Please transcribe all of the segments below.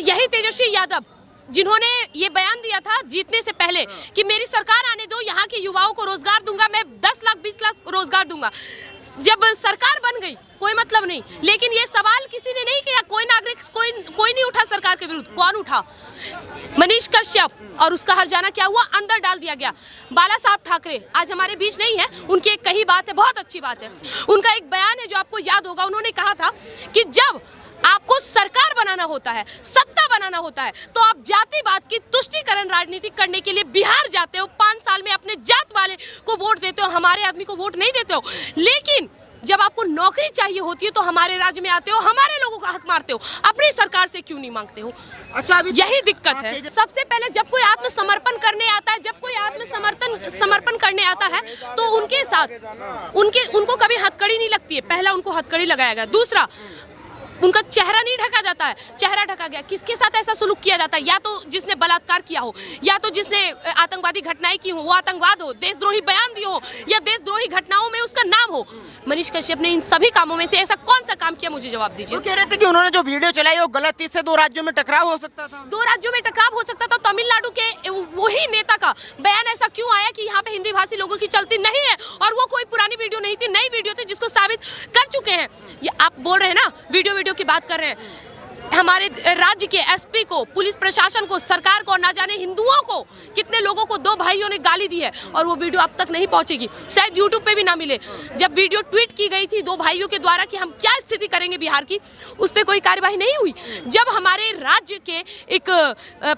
यही तेजस्वी यादव जिन्होंने ये बयान दिया था जीतने से पहले कि मेरी सरकार आने दो, यहाँ के युवाओं को रोजगार दूंगा, मैं 10 लाख 20 लाख रोजगार दूंगा। जब सरकार बन गई कोई मतलब नहीं, लेकिन ये सवाल किसी ने नहीं किया, कोई नागरिक कोई नहीं उठा सरकार के विरुद्ध। कौन उठा? मनीष कश्यप, और उसका हर्जाना क्या हुआ? अंदर डाल दिया गया। बाला साहब ठाकरे आज हमारे बीच नहीं है, उनकी एक कही बात है, बहुत अच्छी बात है। उनका एक बयान है जो आपको याद होगा, उन्होंने कहा था कि जब आपको सरकार बनाना होता है, सत्ता बनाना होता है, तो आप जातिवाद की तुष्टीकरण राजनीति करने के लिए बिहार जाते हो, 5 साल में अपने जात वाले को वोट देते हो, हमारे आदमी को वोट नहीं देते हो। लेकिन जब आपको नौकरी चाहिए होती है तो हमारे राज्य में आते हो, हमारे लोगों का हक मारते हो, अपनी सरकार से क्यों नहीं मांगते हो? अच्छा, अभी यही दिक्कत है। सबसे पहले जब कोई आत्मसमर्पण करने आता है, जब कोई आत्मसमर्पण करने आता है तो उनके साथ उनको कभी हथकड़ी नहीं लगती है। पहला उनको हथकड़ी लगाया गया। दूसरा, उनका चेहरा नहीं ढका जाता है, चेहरा ढका गया। किसके साथ ऐसा सुलूक किया जाता है? या तो जिसने बलात्कार किया हो, या तो जिसने आतंकवादी घटनाएं की हो, वो आतंकवाद हो, देशद्रोही बयान दिए हो, या देशद्रोही घटनाओं में उसका नाम हो। मनीष कश्यप ने इन सभी कामों में से ऐसा कौन सा काम किया? मुझे जवाब दीजिए। वो कह रहे थे कि उन्होंने जो वीडियो चलाई वो गलत थी, इससे 2 राज्यों में टकराव हो सकता था। 2 राज्यों में टकराव हो सकता था। तमिलनाडु के वही नेता का बयान ऐसा क्यों आया कि यहाँ पे हिंदी भाषी लोगों की चलती नहीं है? और वो कोई पुरानी वीडियो नहीं थी, नई वीडियो थी, जिसको साबित कर चुके हैं। ये आप बोल रहे हैं ना, वीडियो की बात कर रहे हैं। हमारे राज्य के एसपी को, पुलिस प्रशासन को, सरकार को, ना जाने हिंदुओं को, कितने लोगों को 2 भाइयों ने गाली दी है, और वो वीडियो अब तक नहीं पहुंचेगी, शायद यूट्यूब पे भी ना मिले। जब वीडियो ट्वीट की गई थी 2 भाइयों के द्वारा कि हम क्या स्थिति करेंगे बिहार की, उस पर कोई कार्यवाही नहीं हुई। जब हमारे राज्य के एक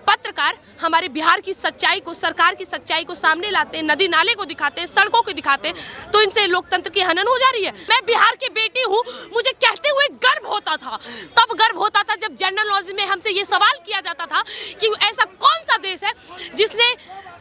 पत्रकार हमारे बिहार की सच्चाई को, सरकार की सच्चाई को सामने लाते हैं, नदी नाले को दिखाते हैं, सड़कों को दिखाते हैं, तो इनसे लोकतंत्र की हनन हो जा रही है। मैं बिहार की बेटी हूँ, मुझे कहते हुए गर्व होता था। तब गर्व होता था जब जनरल नॉलेज में हमसे ये सवाल किया जाता था कि ऐसा कौन सा देश है जिसने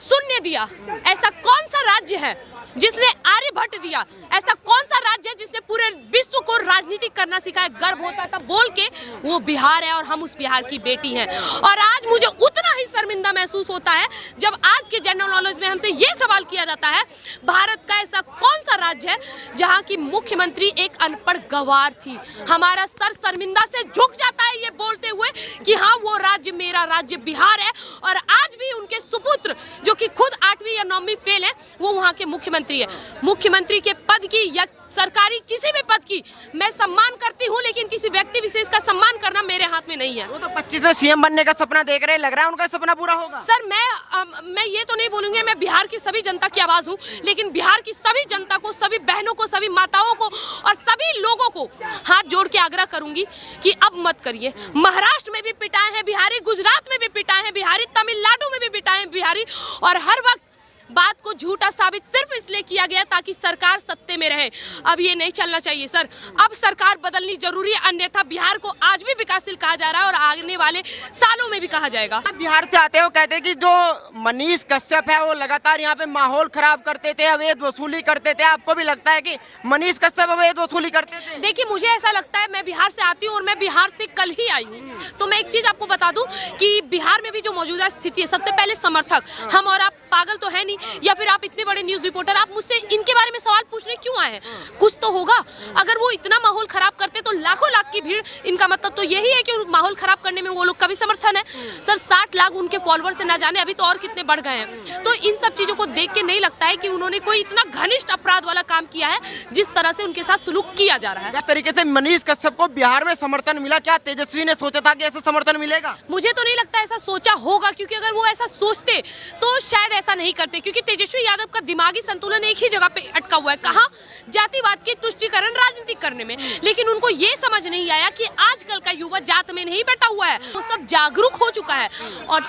शून्य दिया, ऐसा कौन सा राज्य है जिसने आर्यभट्ट दिया, ऐसा कौन सा राज्य है जिसने पूरे विश्व को राजनीति करना सिखाया। गर्व होता था बोल के, वो बिहार है और हम उस बिहार की बेटी हैं। और आज मुझे उतना ही शर्मिंदा महसूस होता है जब आज के जनरल नॉलेज में हमसे ये सवाल किया जाता है, भारत का ऐसा कौन सा राज्य है जहाँ की मुख्यमंत्री एक अनपढ़ गंवार थी। हमारा सर शर्मिंदा से झुक जाता है ये बोलते हुए कि हाँ, वो राज्य मेरा राज्य बिहार है, और आज भी उनके सुपुत्र जो कि खुद 8वीं या 9वीं फेल है, वो वहाँ के मुख्यमंत्री है। मुख्यमंत्री के पद की या सरकारी किसी भी पद की मैं सम्मान करती हूँ, लेकिन किसी व्यक्ति विशेष का सम्मान करना मेरे हाथ में नहीं है। वो तो 25 में सीएम बनने का सपना देख रहे हैं, लग रहा है उनका सपना पूरा होगा। सर, मैं ये तो नहीं बोलूंगी, मैं बिहार की सभी जनता की आवाज हूँ, लेकिन बिहार की सभी जनता को, सभी बहनों को, सभी माताओं को और सभी लोगों को हाथ जोड़ के आग्रह करूंगी कि अब मत करिए। महाराष्ट्र में भी पिटाए हैं बिहारी, गुजरात में भी पिटाए हैं बिहारी, तमिलनाडु में भी पिटाए हैं बिहारी, और हर वक्त बात को झूठा साबित सिर्फ इसलिए किया गया ताकि सरकार सत्ते में रहे। अब ये नहीं चलना चाहिए सर, अब सरकार बदलनी जरूरी है, अन्यथा बिहार को आज भी विकासशील कहा जा रहा है और आने वाले सालों में भी कहा जाएगा। आप बिहार से आते हो, कहते हैं कि जो मनीष कश्यप है वो लगातार यहाँ पे माहौल खराब करते थे, अवैध वसूली करते थे। आपको भी लगता है कि मनीष कश्यप अवैध वसूली करते थे? देखिए, मुझे ऐसा लगता है, मैं बिहार से आती हूँ और मैं बिहार से कल ही आई हूँ, तो मैं एक चीज आपको बता दूं कि बिहार में भी जो मौजूदा स्थिति है, सबसे पहले समर्थक, हम और आप पागल तो है नहीं, या फिर आप इतने बड़े न्यूज रिपोर्टर, आप मुझसे इनके बारे में सवाल पूछने क्यों आए हैं? कुछ तो होगा। अगर वो इतना माहौल खराब करते तो लाखों लाख की भीड़, इनका मतलब तो यही है कि माहौल खराब करने में वो लोग का भी समर्थन है। सर, 60 लाख उनके फॉलोअर्स से ना जाने अभी तो और कितने बढ़ गए हैं। तो इन सब चीजों को देख के नहीं लगता है कि उन्होंने कोई इतना घनिष्ठ अपराध वाला काम किया है जिस तरह से उनके साथ सुलूक किया जा रहा है। इस तरीके से मनीष कश्यप को बिहार में समर्थन मिला, क्या तेजस्वी ने सोचा था कि ऐसा समर्थन मिलेगा? मुझे तो नहीं लगता ऐसा सोचा होगा, क्योंकि अगर वो ऐसा सोचते तो शायद ऐसा नहीं करते, क्योंकि तेजस्वी यादव का दिमागी संतुलन एक ही जगह पे अटका हुआ है, कहाँ? जातिवाद की तुष्टीकरण राजनीति करने में। लेकिन उनको ये समझ नहीं आया कि आजकल का युवा जात में नहीं बैठा हुआ है, वो सब जागरूक हो चुका है। और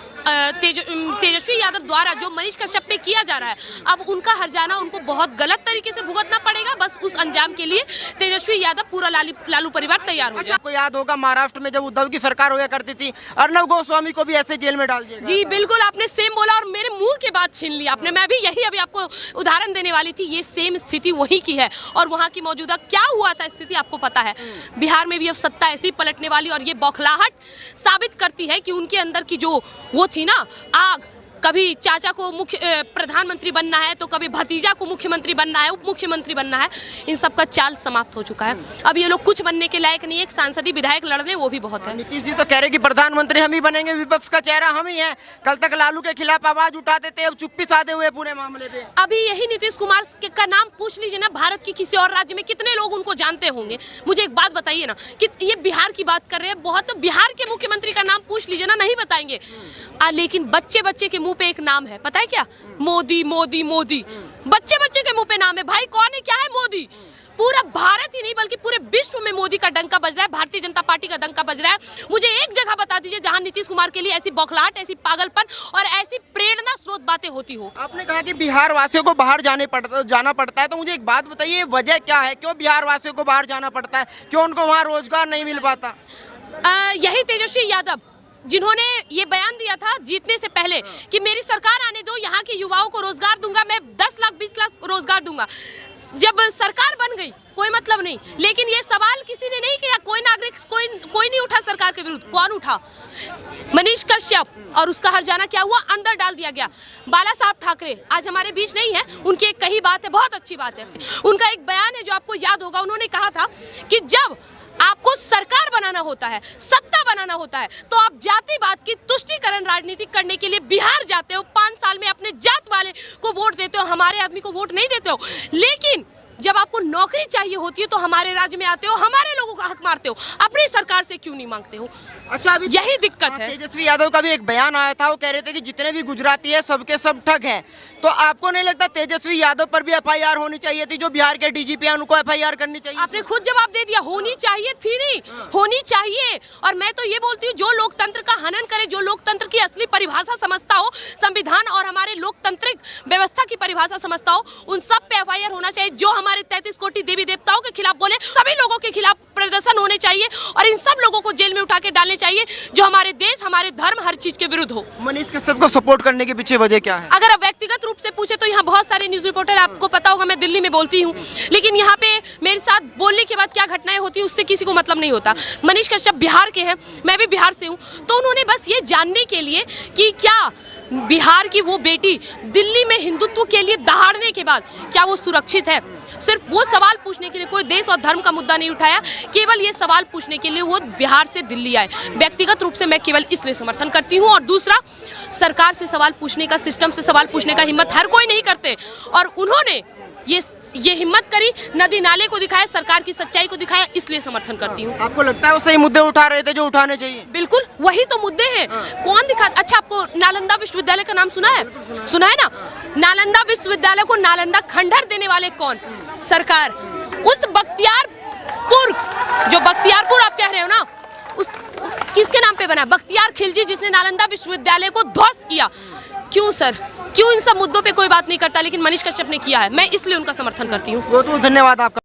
तेजस्वी यादव द्वारा जो मनीष कश्यप पे किया जा रहा है, अब उनका हर्जाना उनको बहुत गलत तरीके से भुगतना पड़ेगा। बस उस अंजाम के लिए तेजस्वी यादव, पूरा लालू परिवार तैयार हो जाए। आपको याद होगा महाराष्ट्र में जब उद्धव की सरकार होया करती थी, अर्नब गोस्वामी को भी ऐसे जेल में डाल दिया। जी बिल्कुल, आपने सेम बोला और मेरे मुंह के बात छीन ली आपने। मैं भी यही अभी आपको उदाहरण देने वाली थी। ये सेम स्थिति वही की है, और वहाँ की मौजूदा क्या हुआ था स्थिति आपको पता है। बिहार में भी अब सत्ता ऐसी पलटने वाली, और ये बौखलाहट साबित करती है कि उनके अंदर की जो वो थी ना आग, कभी चाचा को प्रधानमंत्री बनना है, तो कभी भतीजा को मुख्यमंत्री बनना है, उप मुख्यमंत्री बनना है। इन सब का चाल समाप्त हो चुका है। अब ये लोग कुछ बनने के लायक नहीं है। एक सांसदी विधायक लड़ रहे, वो भी बहुत है। नीतीश जी तो कह रहे कि प्रधानमंत्री हम ही बनेंगे, विपक्ष का चेहरा हम ही है। कल तक लालू के खिलाफ आवाज उठाते थे, अब चुप्पी साधे हुए पूरे मामले पे। अभी यही नीतीश कुमार का नाम पूछ लीजिए ना, भारत के किसी और राज्य में कितने लोग उनको जानते होंगे। मुझे एक बात बताइए ना, कि ये बिहार की बात कर रहे हैं, बहुत तो बिहार के मुख्यमंत्री का नाम पूछ लीजिए ना, नहीं बताएंगे। लेकिन बच्चे बच्चे के मुंह पे एक नाम है, पता है क्या? मोदी मोदी मोदी। बच्चे बच्चे के मुंह पे नाम है। भाई कौन है, क्या है मोदी? पूरा भारत ही नहीं बल्कि पूरे विश्व में मोदी का डंका बज रहा है, भारतीय जनता पार्टी का डंका बज रहा है। मुझे एक जगह बता दीजिए जहां नीतीश कुमार के लिए ऐसी बौखलाहट, ऐसी पागलपन और ऐसी प्रेरणा स्रोत बातें होती हो। आपने कहा कि बिहार वासियों को बाहर जाना पड़ता है, तो मुझे एक बात बताइए, वजह क्या है? क्यों बिहार वासियों को बाहर जाना पड़ता है? क्यों उनको वहाँ रोजगार नहीं मिल पाता? यही तेजस्वी यादव जिन्होंने ये बयान दिया था जीतने से पहले कि मेरी सरकार आने दो, यहाँ के युवाओं को रोजगार दूंगा, मैं 10 लाख 20 लाख रोजगार दूंगा। जब सरकार बन गई कोई मतलब नहीं, लेकिन ये सवाल किसी ने नहीं किया, कोई नागरिक कोई नहीं उठा सरकार के विरुद्ध। कौन उठा? मनीष कश्यप, और उसका हर्जाना क्या हुआ? अंदर डाल दिया गया। बाला साहब ठाकरे आज हमारे बीच नहीं है, उनकी एक कही बात है, बहुत अच्छी बात है। उनका एक बयान है जो आपको याद होगा, उन्होंने कहा था कि जब आपको सरकार बनाना होता है, सत्ता बनाना होता है, तो आप जातिवाद की तुष्टीकरण राजनीति करने के लिए बिहार जाते हो, 5 साल में अपने जात वाले को वोट देते हो, हमारे आदमी को वोट नहीं देते हो। लेकिन जब आपको नौकरी चाहिए होती है तो हमारे राज्य में आते हो, हमारे लोगों का हक मारते हो, अपनी सरकार से क्यों नहीं मांगते हो? अच्छा, अभी यही दिक्कत है। तेजस्वी यादव का भी एक बयान आया था, वो कह रहे थे कि जितने भी गुजराती है सबके सब ठग हैं। तो आपको नहीं लगता तेजस्वी यादव पर भी एफआईआर होनी चाहिए थी? जो बिहार के डीजीपी हैं उनको एफआईआर करनी चाहिए? आपने खुद जवाब दे दिया, होनी चाहिए थी नहीं, होनी चाहिए। और मैं तो ये बोलती हूँ, जो लोकतंत्र का हनन करे, जो लोकतंत्र की असली परिभाषा समझता हो, संविधान और हमारे लोकतांत्रिक व्यवस्था की परिभाषा समझता हो, उन सब पे एफआईआर होना चाहिए। जो हमारे 33 कोटि देवी देवताओं के खिलाफ बोले, सभी लोगों के खिलाफ प्रदर्शन होने चाहिए और इन सब लोगों को जेल में उठा के डालने चाहिए जो हमारे देश, हमारे धर्म, हर चीज के विरुद्ध हो। मनीष कश्यप को सपोर्ट करने के पीछे वजह क्या है? अगर आप व्यक्तिगत रूप से पूछे तो यहाँ बहुत सारे न्यूज रिपोर्टर, आपको पता होगा मैं दिल्ली में बोलती हूँ, लेकिन यहाँ पे मेरे साथ बोलने के बाद क्या घटनाएं होती है उससे किसी को मतलब नहीं होता। मनीष कश्यप बिहार के हैं, मैं भी बिहार से हूँ, तो उन्होंने बस ये जानने के लिए कि क्या बिहार की वो बेटी दिल्ली में हिंदुत्व के लिए दहाड़ने के बाद क्या वो सुरक्षित है, सिर्फ वो सवाल पूछने के लिए, कोई देश और धर्म का मुद्दा नहीं उठाया, केवल ये सवाल पूछने के लिए वो बिहार से दिल्ली आए। व्यक्तिगत रूप से मैं केवल इसलिए समर्थन करती हूँ। और दूसरा, सरकार से सवाल पूछने का, सिस्टम से सवाल पूछने का हिम्मत हर कोई नहीं करते, और उन्होंने ये हिम्मत करी, नदी नाले को दिखाया, सरकार की सच्चाई को दिखाया, इसलिए समर्थन करती हूँ। आपको लगता है वो सही मुद्दे उठा रहे थे जो उठाने चाहिए? बिल्कुल, वही तो मुद्दे हैं। कौन दिखा? अच्छा, आपको नालंदा विश्वविद्यालय का नाम सुना है? सुना है ना? नालंदा विश्वविद्यालय को नालंदा खंडहर देने वाले कौन? सरकार। उस बख्तियारपुर, जो बख्तियारपुर आप कह रहे हो ना, उस किसके नाम पे बना? बख्तियार खिलजी, जिसने नालंदा विश्वविद्यालय को ध्वस्त किया। क्यों सर, क्यों इन सब मुद्दों पे कोई बात नहीं करता, लेकिन मनीष कश्यप ने किया है। मैं इसलिए उनका समर्थन करती हूँ। बहुत बहुत धन्यवाद आपका।